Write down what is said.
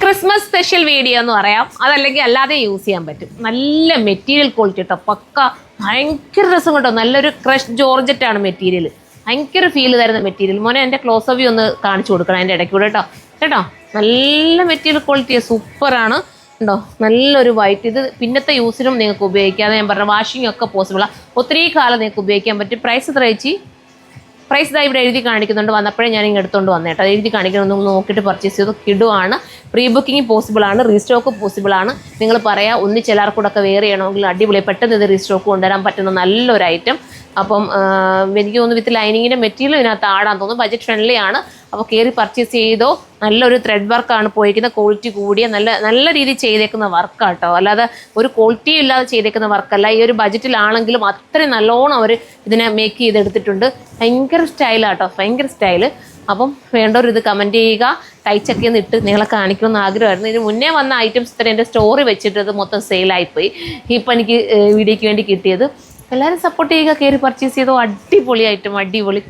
Christmas special video എന്ന് പറയാം, അതല്ലെങ്കിൽ അല്ലാതെ യൂസ് ചെയ്യാൻ പറ്റും. നല്ല മെറ്റീരിയൽ ക്വാളിറ്റി കേട്ടോ, പക്ക ഭയങ്കര രസം കേട്ടോ. നല്ലൊരു ക്രഷ് ജോർജറ്റാണ് മെറ്റീരിയൽ, ഭയങ്കര ഫീൽ തരുന്ന മെറ്റീരിയൽ. മോനെ എൻ്റെ ക്ലോസ് വ്യൂ ഒന്ന് കാണിച്ചു കൊടുക്കണം അതിൻ്റെ ഇടയ്ക്ക് കൂടെ കേട്ടോ. കേട്ടോ നല്ല മെറ്റീരിയൽ ക്വാളിറ്റി, സൂപ്പറാണ് ഉണ്ടോ. നല്ലൊരു വൈറ്റ്, ഇത് പിന്നത്തെ യൂസിനും നിങ്ങൾക്ക് ഉപയോഗിക്കാം. അത് ഞാൻ പറഞ്ഞ വാഷിംഗ് ഒക്കെ പോസിബിളാണ്, ഒത്തിരി കാലം നിങ്ങൾക്ക് ഉപയോഗിക്കാൻ പറ്റും. പ്രൈസ് എത്ര ചേച്ചി? പ്രൈസ് ഇതാ ഇവിടെ എഴുതി കാണിക്കുന്നുണ്ട്, വന്നപ്പോഴേ ഞാൻ ഇങ്ങനെ എടുത്തുകൊണ്ട് വന്നേട്ടോ. എഴുതി കാണിക്കണമെന്ന് നോക്കിയിട്ട് പർച്ചേസ് ചെയ്തു. കിടുവാണ്, പ്രീ ബുക്കിംഗ് പോസിബിളാണ്, റീസ്റ്റോക്ക് പോസിബിളാണ്. നിങ്ങൾ പറയാം ഒന്നിച്ചെല്ലാവർക്കൂടൊക്കെ വെയർ ചെയ്യണമെങ്കിൽ അടിപൊളി, പെട്ടെന്ന് ഇത് റീസ്റ്റോക്ക് കൊണ്ടുവരാൻ പറ്റുന്ന നല്ലൊരു ഐറ്റം. അപ്പം എനിക്ക് തോന്നുന്നു വിത്ത് ലൈനിങ്ങിൻ്റെ മെറ്റീരിയൽ ഇതിനകത്ത് ആടാൻ തോന്നുന്നു. ബജറ്റ് ഫ്രണ്ട്ലി ആണ്. അപ്പോൾ കയറി പർച്ചേസ് ചെയ്തോ. നല്ലൊരു ത്രെഡ് വർക്കാണ് പോയിരിക്കുന്നത്, ക്വാളിറ്റി കൂടിയ നല്ല രീതിയിൽ ചെയ്തേക്കുന്ന വർക്കാട്ടോ. അല്ലാതെ ഒരു ക്വാളിറ്റി ഇല്ലാതെ ചെയ്തേക്കുന്ന വർക്കല്ല. ഈ ഒരു ബജറ്റിലാണെങ്കിലും അത്രയും നല്ലോണം അവർ ഇതിനെ മേക്ക് ചെയ്തെടുത്തിട്ടുണ്ട്. ഭയങ്കര സ്റ്റൈലാട്ടോ, ഭയങ്കര സ്റ്റൈല്. അപ്പം വേണ്ടവർ ഇത് കമൻറ്റ് ചെയ്യുക. തയ്ച്ചൊക്കെ ഒന്ന് ഇട്ട് നിങ്ങളെ കാണിക്കണമെന്ന് ആഗ്രഹമായിരുന്നു. ഇതിന് മുന്നേ വന്ന ഐറ്റംസ് ഇത്ര എൻ്റെ സ്റ്റോറി വെച്ചിട്ട് ഇത് മൊത്തം സെയിലായിപ്പോയി. ഇപ്പം എനിക്ക് വീഡിയോയ്ക്ക് വേണ്ടി കിട്ടിയത്. എല്ലാവരും സപ്പോർട്ട് ചെയ്യുക, കയറി പർച്ചേസ് ചെയ്തോ. അടിപൊളി ഐറ്റം, അടിപൊളി.